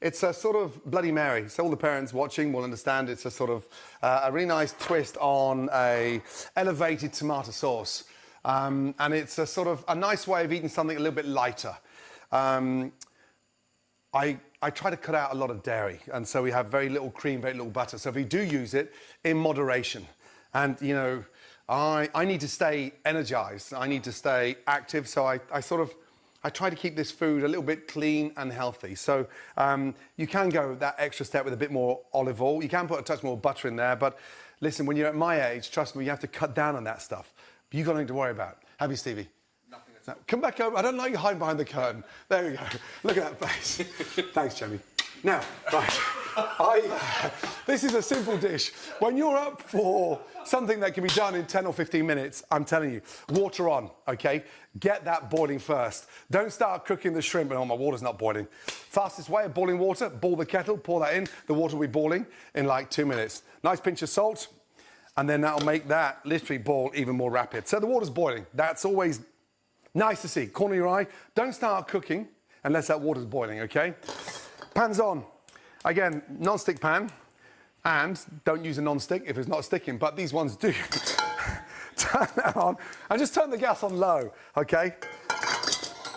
It's a sort of Bloody Mary. So all the parents watching will understand it's a sort of a really nice twist on a elevated tomato sauce. And it's a sort of a nice way of eating something a little bit lighter. I try to cut out a lot of dairy, and so we have very little cream, very little butter. So we do use it in moderation. And, you know, I need to stay energized. I need to stay active. So I try to keep this food a little bit clean and healthy. So you can go that extra step with a bit more olive oil. You can put a touch more butter in there. But listen, when you're at my age, trust me, you have to cut down on that stuff. You've got nothing to worry about. Have you, Stevie? Nothing at all. Come back over. I don't like you hiding behind the curtain. There we go. Look at that face. Thanks, Jamie. Now, right. This is a simple dish. When you're up for something that can be done in 10 or 15 minutes, I'm telling you, water on, okay? Get that boiling first. Don't start cooking the shrimp and, oh, my water's not boiling. Fastest way of boiling water, boil the kettle, pour that in. The water will be boiling in like 2 minutes. Nice pinch of salt, and then that'll make that literally boil even more rapid. So the water's boiling. That's always nice to see. Corner your eye. Don't start cooking unless that water's boiling, okay? Pan's on. Again, non-stick pan, and don't use a non-stick if it's not sticking, but these ones do. Turn that on, and just turn the gas on low, okay?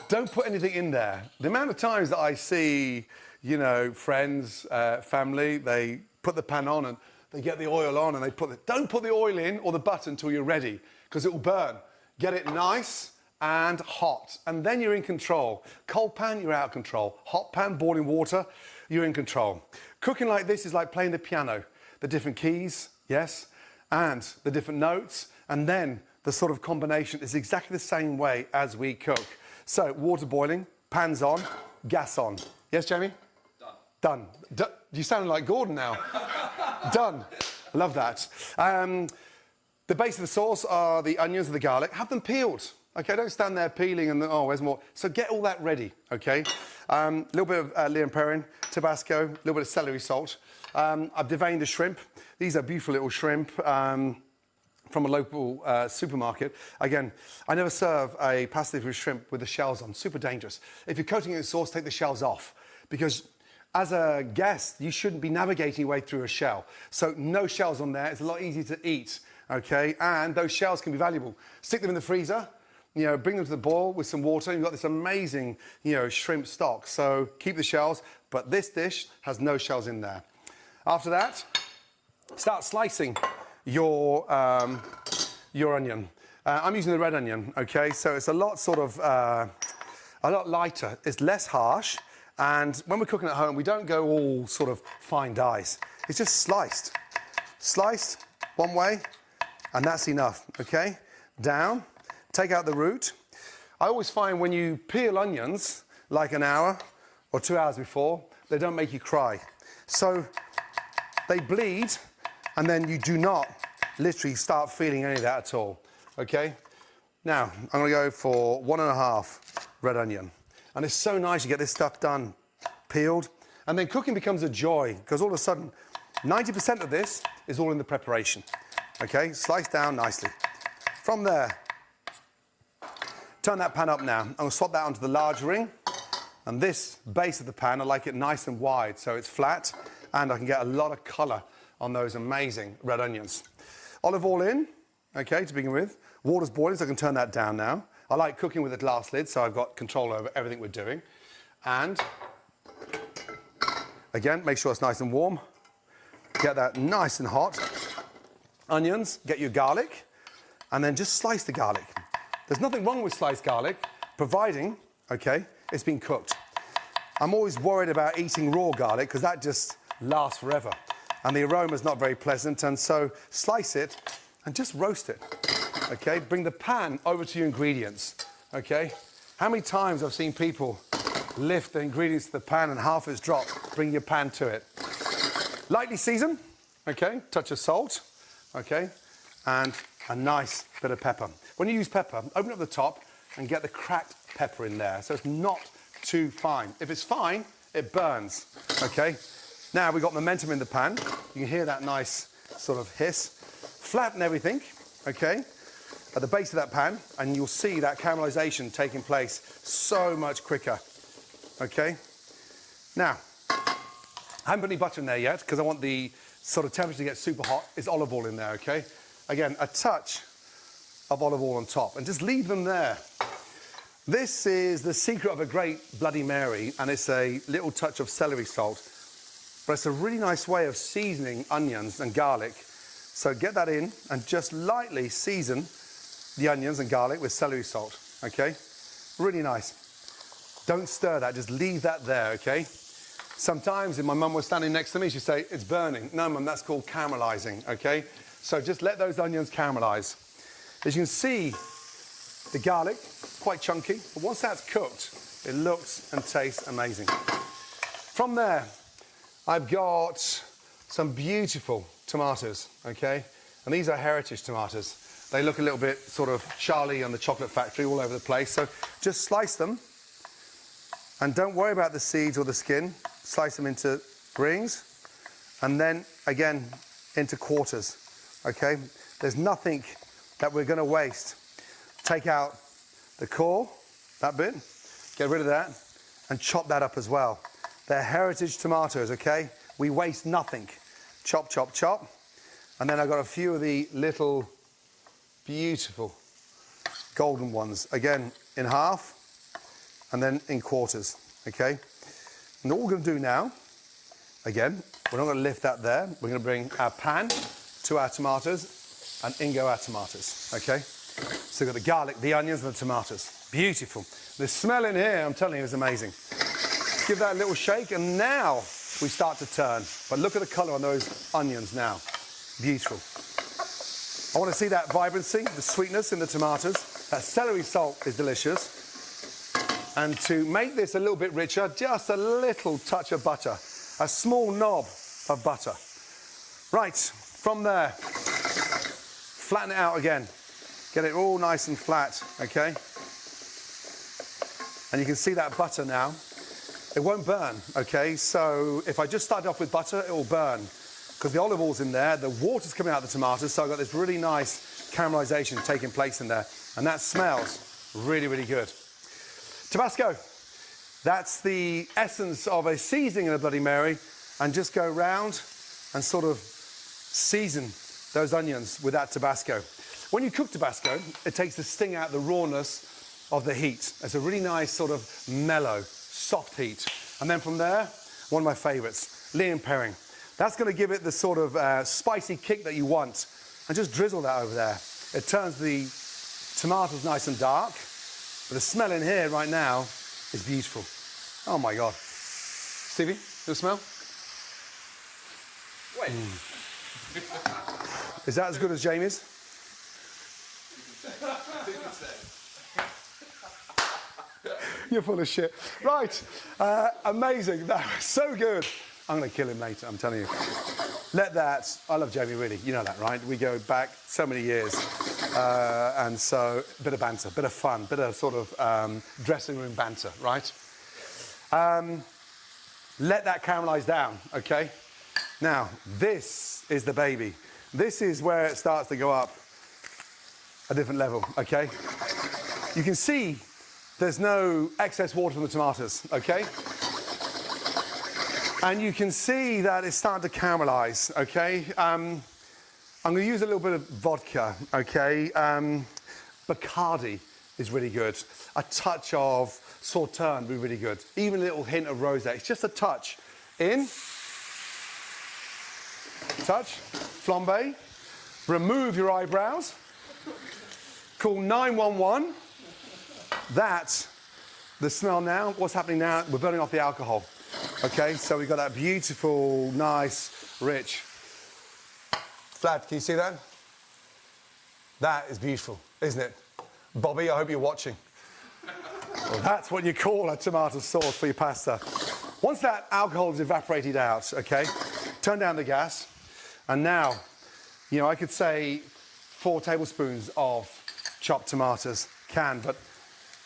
Don't put anything in there. The amount of times that I see, you know, friends, family, they put the pan on and they get the oil on and they put the... Don't put the oil in or the butter until you're ready, because it will burn. Get it nice and hot, and then you're in control. Cold pan, you're out of control. Hot pan, boiling water, you're in control. Cooking like this is like playing the piano. The different keys, yes, and the different notes, and then the sort of combination is exactly the same way as we cook. So, water boiling, pan's on, gas on. Yes, Jamie? Done. Done. You sound like Gordon now. Done. Love that. The base of the sauce are the onions and the garlic. Have them peeled. Okay, don't stand there peeling and, oh, where's more? So get all that ready, okay? A little bit of Lemon, Tabasco, a little bit of celery salt. I've deveined the shrimp. These are beautiful little shrimp from a local supermarket. Again, I never serve a pasta with shrimp with the shells on. Super dangerous. If you're coating it in sauce, take the shells off, because as a guest, you shouldn't be navigating your way through a shell. So no shells on there. It's a lot easier to eat, okay? And those shells can be valuable. Stick them in the freezer. You know, bring them to the boil with some water. You've got this amazing, you know, shrimp stock. So keep the shells, but this dish has no shells in there. After that, start slicing your onion. I'm using the red onion, okay? So it's a lot sort of, a lot lighter. It's less harsh. And when we're cooking at home, we don't go all sort of fine dice. It's just sliced. Sliced one way, and that's enough, okay? Down. Take out the root. I always find when you peel onions, like an hour or 2 hours before, they don't make you cry. So they bleed, and then you do not literally start feeling any of that at all, okay? Now, I'm gonna go for 1.5 red onion. And it's so nice to get this stuff done, peeled. And then cooking becomes a joy, because all of a sudden, 90% of this is all in the preparation, okay? Slice down nicely. From there, turn that pan up now. I'm going to swap that onto the large ring. And this base of the pan, I like it nice and wide, so it's flat, and I can get a lot of colour on those amazing red onions. Olive oil in, okay, to begin with. Water's boiling, so I can turn that down now. I like cooking with a glass lid, so I've got control over everything we're doing. And, again, make sure it's nice and warm. Get that nice and hot. Onions, get your garlic, and then just slice the garlic. There's nothing wrong with sliced garlic, providing, okay, it's been cooked. I'm always worried about eating raw garlic, because that just lasts forever. And the aroma's not very pleasant, and so slice it and just roast it, okay? Bring the pan over to your ingredients, okay? How many times I've seen people lift the ingredients to the pan and half is dropped. Bring your pan to it. Lightly season, okay? Touch of salt, okay? And a nice bit of pepper. When you use pepper, open up the top and get the cracked pepper in there, so it's not too fine. If it's fine, it burns, okay? Now we've got momentum in the pan. You can hear that nice sort of hiss. Flatten everything, okay, at the base of that pan, and you'll see that caramelization taking place so much quicker, okay? Now, I haven't put any butter in there yet because I want the sort of temperature to get super hot. It's olive oil in there, okay? Again, a touch of olive oil on top and just leave them there. This is the secret of a great Bloody Mary, and it's a little touch of celery salt. But it's a really nice way of seasoning onions and garlic. So get that in and just lightly season the onions and garlic with celery salt, okay? Really nice. Don't stir that, just leave that there, okay? Sometimes if my mum was standing next to me, she'd say, it's burning. No, mum, that's called caramelizing, okay? So just let those onions caramelize. As you can see, the garlic, quite chunky, but once that's cooked, it looks and tastes amazing. From there, I've got some beautiful tomatoes, okay? And these are heritage tomatoes. They look a little bit sort of Charlie and the Chocolate Factory all over the place. So just slice them and don't worry about the seeds or the skin. Slice them into rings and then again into quarters, okay? There's nothing that we're gonna waste. Take out the core, that bit, get rid of that and chop that up as well. They're heritage tomatoes, okay? We waste nothing. Chop, chop, chop. And then I've got a few of the little beautiful golden ones, again in half and then in quarters, okay? And all we're going to do now, again, we're not going to lift that there. We're going to bring our pan to our tomatoes and in go our tomatoes, okay? So we've got the garlic, the onions and the tomatoes. Beautiful. The smell in here, I'm telling you, is amazing. Give that a little shake and now we start to turn. But look at the colour on those onions now. Beautiful. I want to see that vibrancy, the sweetness in the tomatoes. That celery salt is delicious. And to make this a little bit richer, just a little touch of butter. A small knob of butter. Right, from there, flatten it out again. Get it all nice and flat, okay? And you can see that butter now. It won't burn, okay? So if I just start off with butter, it will burn. Because the olive oil's in there, the water's coming out of the tomatoes, so I've got this really nice caramelization taking place in there. And that smells really, really good. Tabasco, that's the essence of a seasoning in a Bloody Mary, and just go round and sort of season those onions with that Tabasco. When you cook Tabasco, it takes the sting out, the rawness of the heat. It's a really nice sort of mellow, soft heat. And then from there, one of my favorites, Liam Perring. That's going to give it the sort of spicy kick that you want. And just drizzle that over there. It turns the tomatoes nice and dark. But the smell in here right now is beautiful. Oh my God. Stevie, the smell? Wait. Is that as good as Jamie's? You're full of shit. Right, amazing. That was so good. I'm going to kill him later, I'm telling you. Let that, I love Jamie really, you know that, right? We go back so many years. And so, a bit of banter, bit of fun, bit of sort of dressing room banter, right? Let that caramelize down, okay? Now, this is the baby. This is where it starts to go up a different level, okay? You can see there's no excess water from the tomatoes, okay? And you can see that it's starting to caramelize, okay? I'm going to use a little bit of vodka, okay? Bacardi is really good. A touch of Sauterne would be really good. Even a little hint of rosé. It's just a touch. In. Touch. Flambe. Remove your eyebrows. Call 911. That's the smell now. What's happening now? We're burning off the alcohol. Okay, so we've got that beautiful, nice, rich. Vlad, can you see that? That is beautiful, isn't it? Bobby, I hope you're watching. Well, that's what you call a tomato sauce for your pasta. Once that alcohol is evaporated out, okay, turn down the gas. And now, you know, I could say 4 tablespoons of chopped tomatoes, canned, but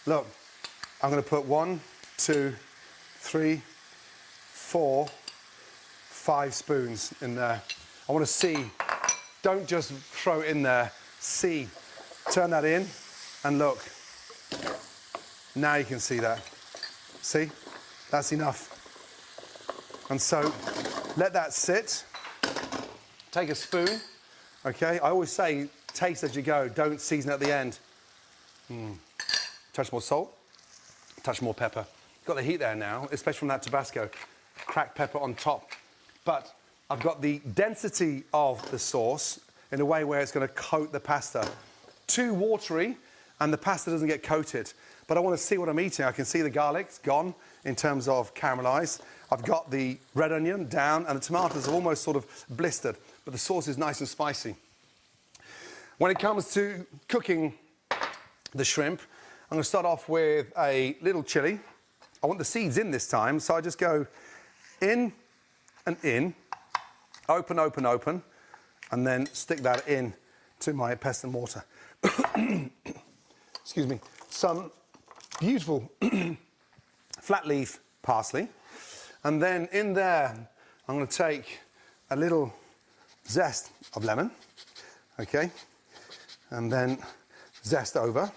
look, I'm going to put 1, 2, 3, 4, 5 spoons in there. I want to see. Don't just throw it in there. See. Turn that in and look. Now you can see that. See? That's enough. And so Let that sit. Take a spoon, okay? I always say, taste as you go, don't season at the end. Touch more salt, touch more pepper. Got the heat there now, especially from that Tabasco. Cracked pepper on top. But I've got the density of the sauce in a way where it's going to coat the pasta. Too watery, and the pasta doesn't get coated. But I want to see what I'm eating. I can see the garlic's gone in terms of caramelized. I've got the red onion down, and the tomatoes are almost sort of blistered, but the sauce is nice and spicy. When it comes to cooking the shrimp, I'm going to start off with a little chili. I want the seeds in this time, so I just go in and in, open, open, open, and then stick that in to my pestle and mortar. Excuse me. Some beautiful flat leaf parsley. And then in there, I'm going to take a little zest of lemon, okay? And then zest over.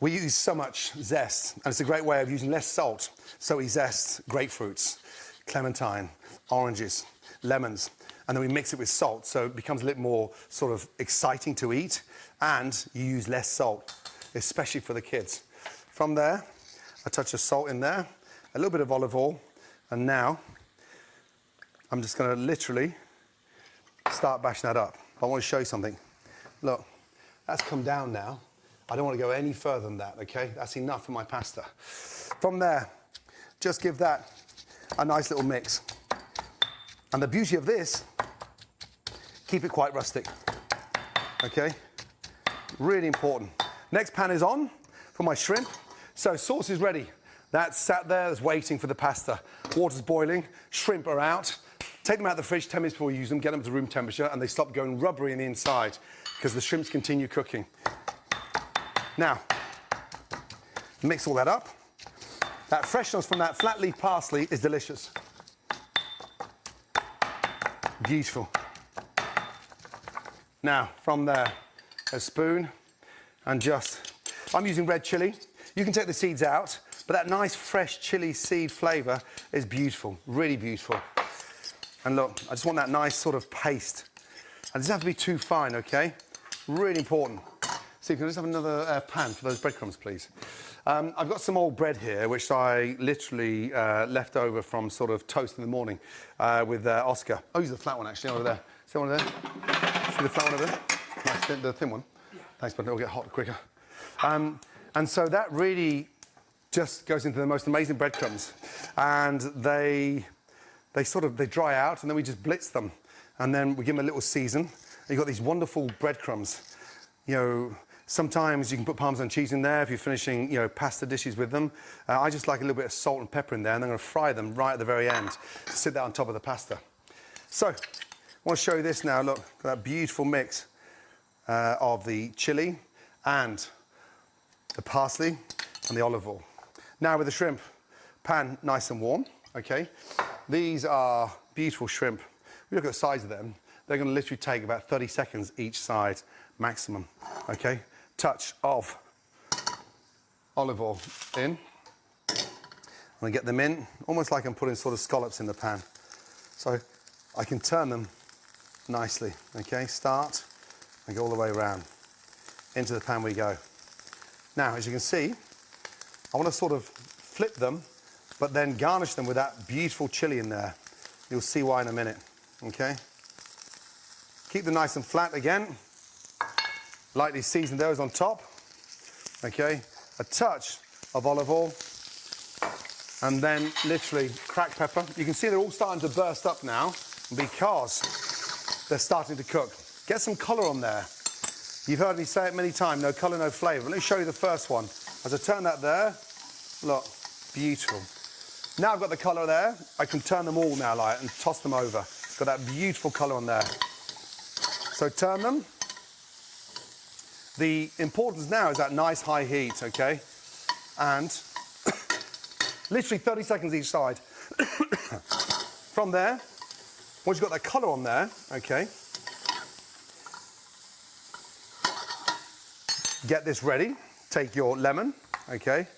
We use so much zest, and it's a great way of using less salt. So we zest grapefruits, clementine, oranges, lemons, and then we mix it with salt, so it becomes a little more sort of exciting to eat, and you use less salt, especially for the kids. From there, a touch of salt in there, a little bit of olive oil, and now I'm just going to literally start bashing that up. I want to show you something. Look, that's come down now. I don't want to go any further than that, okay? That's enough for my pasta. From there, just give that a nice little mix. And the beauty of this, keep it quite rustic, okay? Really important. Next pan is on for my shrimp. So sauce is ready. That's sat there, that's waiting for the pasta. Water's boiling, shrimp are out. Take them out of the fridge 10 minutes before you use them, get them to room temperature, and they stop going rubbery in the inside because the shrimps continue cooking. Now, mix all that up. That freshness from that flat leaf parsley is delicious. Beautiful. Now, from there, a spoon and just, I'm using red chili. You can take the seeds out, but that nice fresh chili seed flavour is beautiful, really beautiful. And look, I just want that nice sort of paste. And it doesn't have to be too fine, okay? Really important. So can I just have another pan for those breadcrumbs, please? I've got some old bread here, which I literally left over from sort of toast in the morning with Oscar. Oh, use the flat one, actually, over there. See one over there? See the flat one over there? Nice, the thin one? Yeah. Thanks, but it'll get hot quicker. And so that really just goes into the most amazing breadcrumbs. And they dry out, and then we just blitz them. And then we give them a little season. And you've got these wonderful breadcrumbs. You know, sometimes you can put Parmesan cheese in there if you're finishing, you know, pasta dishes with them. I just like a little bit of salt and pepper in there, and I'm going to fry them right at the very end to sit that on top of the pasta. So, I want to show you this now. Look, that beautiful mix of the chili and the parsley and the olive oil. Now with the shrimp, pan nice and warm, okay? These are beautiful shrimp. We look at the size of them. They're going to literally take about 30 seconds each side, maximum, okay? Touch of olive oil in. I'm going to get them in, almost like I'm putting sort of scallops in the pan. So I can turn them nicely, okay? Start and go all the way around. Into the pan we go. Now, as you can see, I want to sort of flip them, but then garnish them with that beautiful chili in there. You'll see why in a minute, okay? Keep them nice and flat again. Lightly season those on top, okay? A touch of olive oil, and then literally cracked pepper. You can see they're all starting to burst up now because they're starting to cook. Get some colour on there. You've heard me say it many times, no colour, no flavour. Let me show you the first one. As I turn that there, look, beautiful. Now I've got the colour there, I can turn them all now like and toss them over. Got that beautiful colour on there. So turn them. The importance now is that nice high heat, okay? And literally 30 seconds each side. From there, once you've got that colour on there, okay, get this ready. Take your lemon, okay,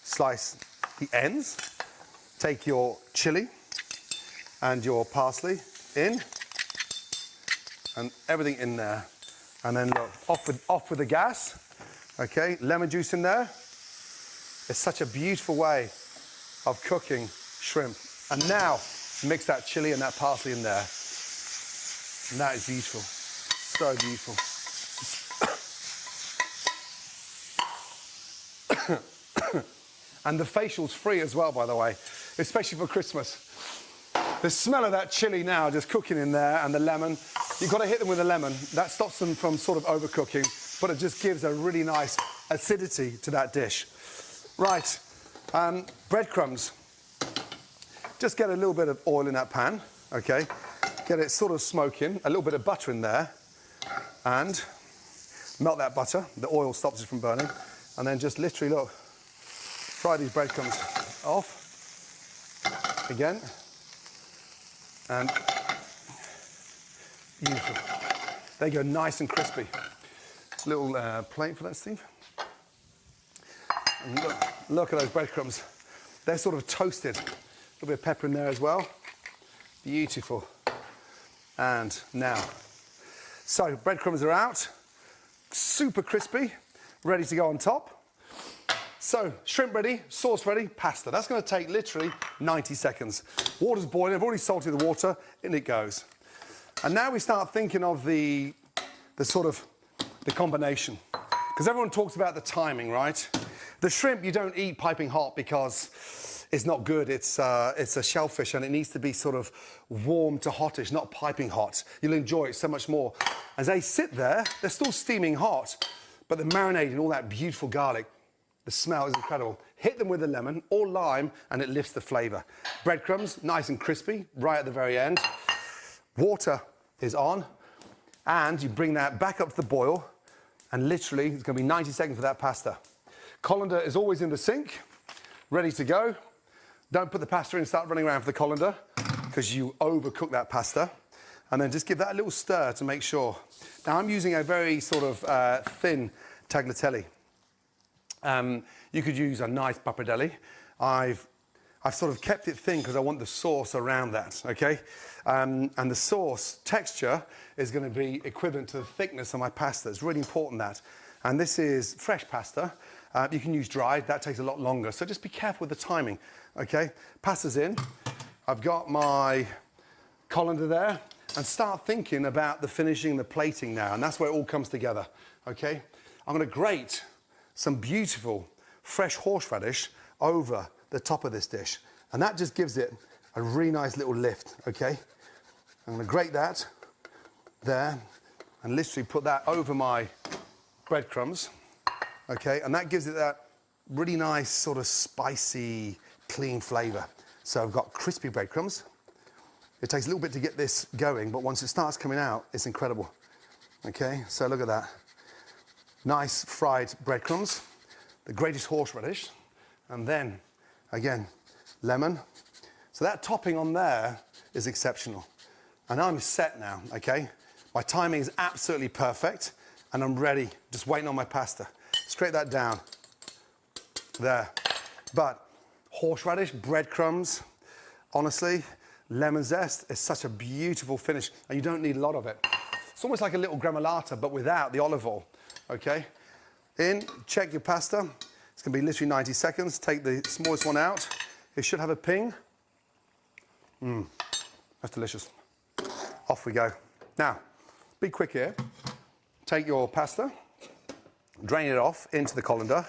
slice the ends. Take your chili, and your parsley in, and everything in there. And then look, off with the gas, okay? Lemon juice in there. It's such a beautiful way of cooking shrimp. And now, mix that chili and that parsley in there. And that is beautiful, so beautiful. And the facial's free as well, by the way, especially for Christmas. The smell of that chili now just cooking in there, and the lemon. You've got to hit them with the lemon. That stops them from sort of overcooking, but it just gives a really nice acidity to that dish. Right, breadcrumbs. Just get a little bit of oil in that pan, okay? Get it sort of smoking, a little bit of butter in there, and melt that butter. The oil stops it from burning. And then just literally, look, fry these breadcrumbs off again. And beautiful. They go nice and crispy. Little plate for that, Steve. And look at those breadcrumbs. They're sort of toasted. A little bit of pepper in there as well. Beautiful. And now, so breadcrumbs are out. Super crispy, ready to go on top. So, shrimp ready, sauce ready, pasta. That's going to take literally 90 seconds. Water's boiling, I've already salted the water, in it goes. And now we start thinking of the combination. Because everyone talks about the timing, right? The shrimp you don't eat piping hot because it's not good. It's a shellfish and it needs to be sort of warm to hottish, not piping hot. You'll enjoy it so much more. As they sit there, they're still steaming hot, but they're marinating all that beautiful garlic. The smell is incredible. Hit them with a lemon or lime and it lifts the flavour. Breadcrumbs, nice and crispy, right at the very end. Water is on, and you bring that back up to the boil, and literally it's going to be 90 seconds for that pasta. Colander is always in the sink, ready to go. Don't put the pasta in and start running around for the colander, because you overcook that pasta. And then just give that a little stir to make sure. Now I'm using a very sort of thin tagliatelle. You could use a nice pappardelle. I've sort of kept it thin because I want the sauce around that, okay? And the sauce texture is going to be equivalent to the thickness of my pasta. It's really important that. And this is fresh pasta. You can use dried, that takes a lot longer. So just be careful with the timing, okay? Pasta's in. I've got my colander there. And start thinking about the finishing, the plating now. And that's where it all comes together, okay? I'm going to grate some beautiful fresh horseradish over the top of this dish. And that just gives it a really nice little lift, okay? I'm going to grate that there and literally put that over my breadcrumbs, okay? And that gives it that really nice sort of spicy, clean flavour. So I've got crispy breadcrumbs. It takes a little bit to get this going, but once it starts coming out, it's incredible, okay? So look at that. Nice fried breadcrumbs, the greatest horseradish, and then, again, lemon. So that topping on there is exceptional. And I'm set now, okay? My timing is absolutely perfect, and I'm ready, just waiting on my pasta. Scrape that down, there. But horseradish, breadcrumbs, honestly, lemon zest is such a beautiful finish, and you don't need a lot of it. It's almost like a little gremolata, but without the olive oil. Okay, in, check your pasta. It's going to be literally 90 seconds. Take the smallest one out. It should have a ping. That's delicious. Off we go. Now, be quick here. Take your pasta, drain it off into the colander.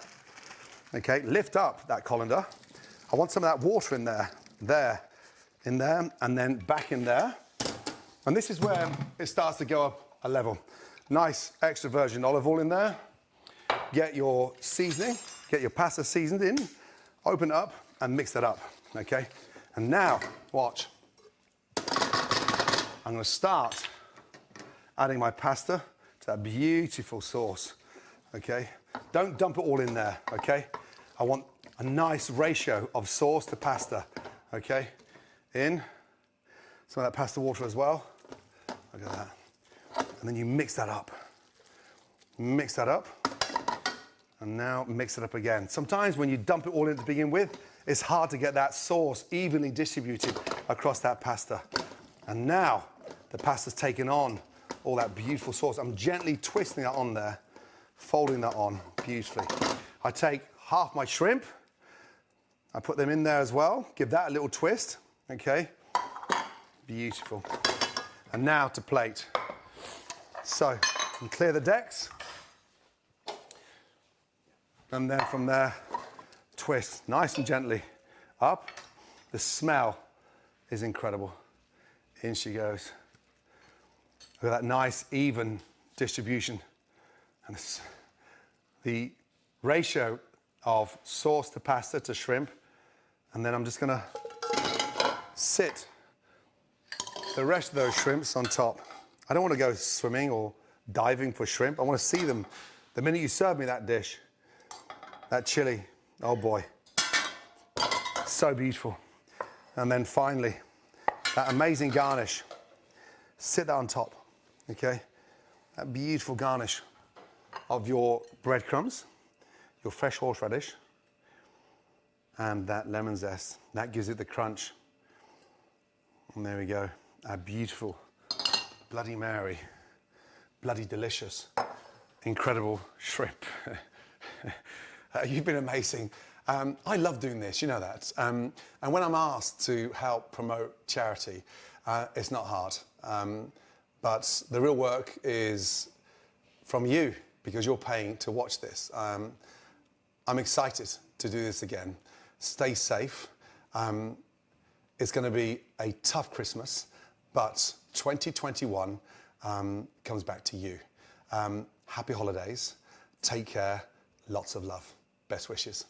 Okay, lift up that colander. I want some of that water in there, in there, and then back in there. And this is where it starts to go up a level. Nice extra virgin olive oil in there. Get your seasoning, get your pasta seasoned in, open it up and mix that up, okay? And now, watch. I'm gonna start adding my pasta to that beautiful sauce, okay? Don't dump it all in there, okay? I want a nice ratio of sauce to pasta, okay? In, some of that pasta water as well. Look at that. And then you mix that up. Mix that up. And now mix it up again. Sometimes when you dump it all in to begin with, it's hard to get that sauce evenly distributed across that pasta. And now the pasta's taken on all that beautiful sauce. I'm gently twisting that on there, folding that on beautifully. I take half my shrimp, I put them in there as well, give that a little twist, okay? Beautiful. And now to plate. So, you clear the decks, and then from there, twist nice and gently up. The smell is incredible. In she goes. Look at that nice, even distribution. And the ratio of sauce to pasta to shrimp. And then I'm just gonna sit the rest of those shrimps on top. I don't want to go swimming or diving for shrimp. I want to see them the minute you serve me that dish. That chili, oh boy, so beautiful. And then finally, that amazing garnish. Sit that on top, okay? That beautiful garnish of your breadcrumbs, your fresh horseradish, and that lemon zest. That gives it the crunch. And there we go, a beautiful Bloody Mary, bloody delicious, incredible shrimp. You've been amazing. I love doing this, you know that. And when I'm asked to help promote charity, it's not hard. But the real work is from you, because you're paying to watch this. I'm excited to do this again. Stay safe. It's going to be a tough Christmas, but 2021 comes back to you. Happy holidays. Take care. Lots of love. Best wishes.